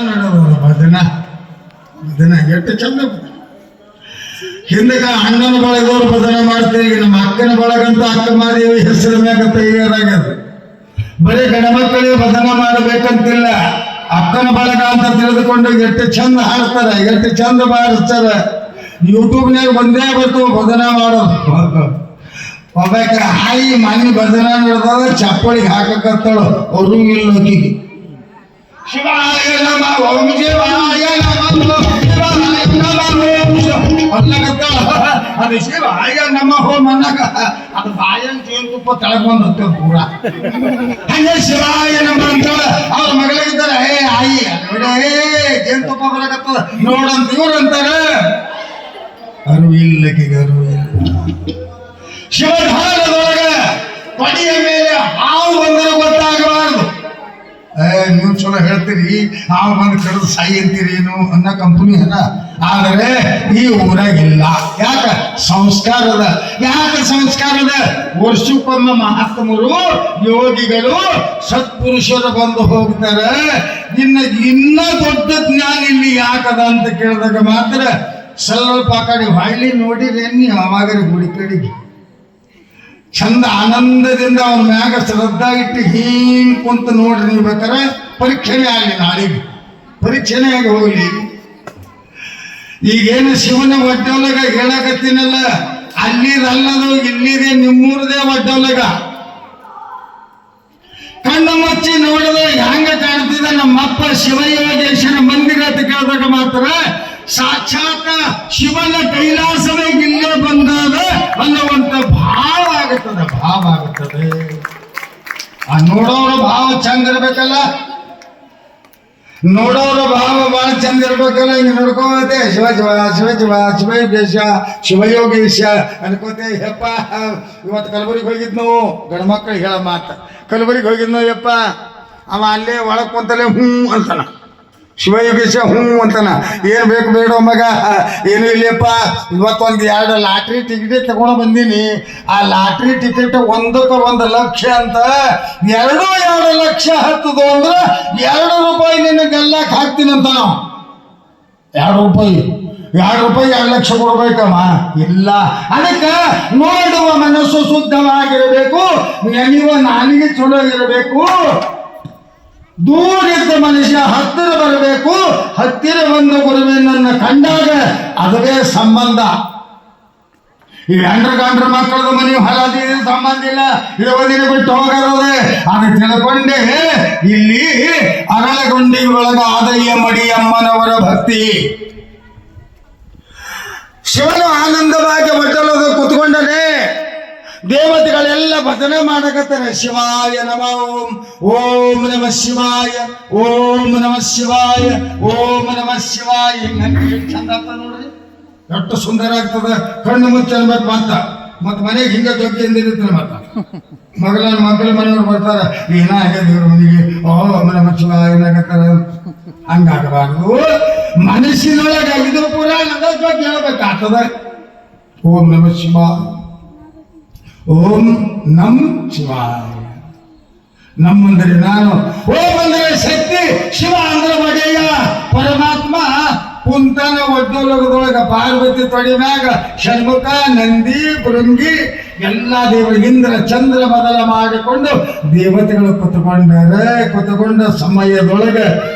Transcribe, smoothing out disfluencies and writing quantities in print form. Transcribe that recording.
ನಡೆದ ಭಜನ ಎಷ್ಟು ಚಂದ. ಹಿಂದಕ ಅಣ್ಣನ ಬಳಗದವ್ರು ಭಜನೆ ಮಾಡ್ತೀವಿ. ಈಗ ನಮ್ಮ ಅಕ್ಕನ ಬಳಗಂತ ಅಕ್ಕ ಮಾದೇವಿ ಹೆಸರು ಮ್ಯಾಗ ತಯಾರಾಗ್ಯದ. ಬರೀ ಗಣಮಕ್ಕಳಿಗೆ ಭಜನೆ ಮಾಡಬೇಕಂತಿಲ್ಲ, ಅಕ್ಕನ ಬಳಗ ಅಂತ ತಿಳಿದುಕೊಂಡು ಎಷ್ಟು ಚಂದ ಹಾಡ್ತಾರೆ, ಎಷ್ಟು ಚಂದ ಬಾರಿಸ್ತಾರ. ಯೂಟ್ಯೂಬ್ನಾಗ ಬಂದೇ ಬರ್ತು ಭಜನೆ ಮಾಡೋದು. ಒಬ್ಬಾಕ ಹಾಯಿ ಮನೆ ಭಜನೆ ನಡೆದಾಗ ಚಪ್ಪಳಿಗೆ ಹಾಕಕತ್ತಳು ಅವರು ಇಲ್ಲೋಕಿಗೆ. ಶಿವಾಯ ನಮ ಓಂ ಶಿವಾಯ ನಮ ಅದು ಶಿವಾಯ ನಮ ಹೋಮ್ ಅನ್ನಕ ಅದು ಬಾಯನ್ ಜೇನುತುಪ್ಪ ತಳಗೊಂಡ ಪೂರ ಹಂಗೆ ಶಿವಾಯ ನಮ ಅಂತ ಅವ್ರ ಮಗಳಿಗಿದ್ದಾರೆ. ಆಯಿ ನೋಡೇ ಜೇನುತುಪ್ಪ ಬರಕತ್ತದ ನೋಡಂತ ಇವ್ರು ಅಂತಾರೆ. ಅರಿವು ಇಲ್ಲಕಿಗೆ ಅರಿವು ಇಲ್ಲ. ಶಿವಧಾರದೊಳಗೆ ಪಡಿಯ ಮೇಲೆ ಹಾವು ಬಂದರೆ ಗೊತ್ತಾಗಬಾರದು. ನೀವು ಚಲೋ ಹೇಳ್ತೀರಿ, ಹಾವು ಬಂದು ಕರೆದು ಸಾಯಿ ಅಂತೀರಿ ಏನು ಅನ್ನೋ ಕಂಪನಿ ಅಲ್ಲ. ಆದರೆ ಈ ಊರಾಗಿಲ್ಲ. ಯಾಕೆ ಸಂಸ್ಕಾರದ ವರ್ಷಕ್ಕೊಮ್ಮೆ ಮಹಾತ್ಮರು ಯೋಗಿಗಳು ಸತ್ಪುರುಷರು ಬಂದು ಹೋಗ್ತಾರೆ. ಇನ್ನ ದೊಡ್ಡ ಜ್ಞಾನ ಇಲ್ಲಿ ಯಾಕದ ಅಂತ ಕೇಳಿದಾಗ ಮಾತ್ರ ಸ್ವಲ್ಪ ಆ ಕಡೆ ಹೊಳ್ಳಿ ನೋಡಿರಿ ನೀವು ಅವಾಗ ಗುಡಿ ಕಡೆಗೆ ಚಂದ ಆನಂದದಿಂದ ಅವನ ಮ್ಯಾಗ ಶ್ರದ್ಧಾ ಇಟ್ಟು ಹಿಂಗ್ ಕುಂತ ನೋಡ್ರಿ. ನೀವು ಬೇಕಾರೆ ಪರೀಕ್ಷೆನೇ ಆಗಲಿ, ನಾಳೆಗೆ ಪರೀಕ್ಷೆನೇ ಆಗಿ ಹೋಗ್ಲಿ. ಈಗೇನು ಶಿವನ ಒಡ್ಡೊಲಗ ಹೇಳಕತ್ತೀನಲ್ಲ, ಅಲ್ಲಿದಲ್ಲದು ಇಲ್ಲಿದೆ ನಿಮ್ಮೂರದೇ ಒಡ್ಡೊಲಗ. ಕಣ್ಣು ಮುಚ್ಚಿ ನೋಡಿದ್ರೆ ಹೆಂಗ ಕಾಣ್ತಿದೆ ನಮ್ಮಪ್ಪ ಶಿವಯೋಗೇಶನ ಮಂದಿರ ಅಂತ ಕೇಳಿದಾಗ ಮಾತ್ರ ಸಾಕ್ಷಾತ್ ಶಿವನ ಕೈಲಾಸವೇ ಇಲ್ಲೇ ಬಂದಾಗ ಅನ್ನುವಂತ ಭಾವ ಆಗುತ್ತದೆ. ಆ ನೋಡೋರ ಭಾವ ಚಂದ ಇರ್ಬೇಕಲ್ಲ, ನೋಡೋರ ಭಾವ ಬಹಳ ಚಂದ ಇರ್ಬೇಕಲ್ಲ. ಹಿಂಗೆ ನೋಡ್ಕೋತೆ ಶಿವಯೋಗೇಶ ಶಿವಯೋಗೇಶ ಅನ್ಕೋತೆ. ಯಪ್ಪ ಇವತ್ತು ಕಲಬುರಗಿಗೆ ಹೋಗಿದ್ನು, ಗಂಡ ಮಕ್ಕಳಿಗೆ ಹೇಳ ಮಾತ. ಕಲಬುರಗಿಗೆ ಹೋಗಿದ್ನು ಯಪ್ಪ, ಅವ ಅಲ್ಲೇ ಒಳಗೆ ಕುಂತಲೇ ಅಂತಾನ. ಶಿವಯೋಗೇಶ ಅಂತಾನ. ಏನು ಬೇಕು ಬೇಡ ಮಗ, ಏನು ಇಲ್ಲಪ್ಪ, ಇವತ್ತೊಂದು 2 ಲಾಟ್ರಿ ಟಿಕೆಟ್ ತಗೊಂಡು ಬಂದೀನಿ. ಆ ಲಾಟ್ರಿ ಟಿಕೆಟ್ 1 ಲಕ್ಷ ಅಂತ. 2 ಲಕ್ಷ ಹತ್ತದು ಅಂದ್ರೆ 2 ರೂಪಾಯಿ ನಿನಗೆಲ್ಲಕ್ಕೆ ಹಾಕ್ತೀನಂತ. ನಾವು 2 ರೂಪಾಯಿ 2 ಲಕ್ಷ ಕೊಡ್ಬೇಕಮ್ಮ. ಇಲ್ಲ, ಅದಕ್ಕೆ ನೋಡುವ ಮನಸ್ಸು ಶುದ್ಧವಾಗಿರಬೇಕು, ನೆನೆಯುವ ನಾಲಿಗೆ ಚಲೋ ಇರಬೇಕು. ದೂರ ಇದ್ದ ಮನುಷ್ಯ ಹತ್ತಿರ ಬರಬೇಕು. ಹತ್ತಿರ ಬಂದ ಗುರುವಿನನ್ನು ಕಂಡಾಗ ಅದುವೇ ಸಂಬಂಧ. ಈ ಗಂಡ್ರ ಮಕ್ಕಳದ ಮನೆ ಹೊಲದಿ ಸಂಬಂಧ ಇಲ್ಲ, ಇದು ಒಂದಿನ ಬಿಟ್ಟು ಹೋಗದೆ. ಅದು ತಿಳ್ಕೊಂಡೆ ಇಲ್ಲಿ ಅರಳಗೊಂಡಿ ಒಳಗ ಆದಯ್ಯ ಮಡಿಯಮ್ಮನವರ ಭಕ್ತಿ. ಶಿವನು ಆನಂದವಾಗಿ ಒಡ್ಡಲದ ಕುತ್ಕೊಂಡನೆ. ದೇವತೆಗಳೆಲ್ಲ ಭಜನೆ ಮಾಡಕತ್ತಾರೆ. ಶಿವಾಯ ನಮ ಓಂ, ಓಂ ನಮಃ ಶಿವಾಯ, ಓಂ ನಮಃ ಶಿವಾಯ, ಓಂ ನಮಃ ಶಿವಾಯ. ಹಿಂಗೆ ಚಂದ ಆಗ್ತದೆ ನೋಡ್ರಿ, ಎಷ್ಟು ಸುಂದರ ಆಗ್ತದೆ. ಕಣ್ಣು ಮುಚ್ಚ ಅನ್ಬೇಕು ಮತ್ತೆ ಮನೆಗೆ ಹಿಂಗೆ ಜೊತೆ ಎಂದಿರುತ್ತಾರೆ. ಮಕ್ಕಳ ಮನೆಯವ್ರು ಬರ್ತಾರೆ, ಏನಾಗ್ಯದ ಇವ್ರ ಮನೆಗೆ, ಓಂ ನಮಃ ಶಿವಾಯ ಏನಾಗತ್ತಾರ. ಹಂಗಾಗಬಾರ್ದು. ಮನಸ್ಸಿನೊಳಗೆ ಇದು ಪುರಾಣದ ಜೊತೆ ಹೇಳ್ಬೇಕಾಗ್ತದೆ. ಓಂ ನಮಃ ಶಿವಾಯ, ಓಂ ನಮ್ ಶಿವಾಯ. ನಮ್ಮಂದರೆ ನಾನು, ಓಂ ಅಂದರೆ ಶಕ್ತಿ, ಶಿವ ಅಂದ್ರೆ ಒಡೆಯ ಪರಮಾತ್ಮ. ಕುಂತನ ಒಡ್ಡೋಲಗದೊಳಗ ಪಾರ್ವತಿ ತೊಡಿ ಮ್ಯಾಗ ಷಣ್ಮುಖ ನಂದಿ ಭೃಂಗಿ ಎಲ್ಲ ದೇವರು ಇಂದ್ರ ಚಂದ್ರ ಮೊದಲ ಮಾಡಿಕೊಂಡು ದೇವತೆಗಳು ಕುತ್ಕೊಂಡ ಸಮಯದೊಳಗೆ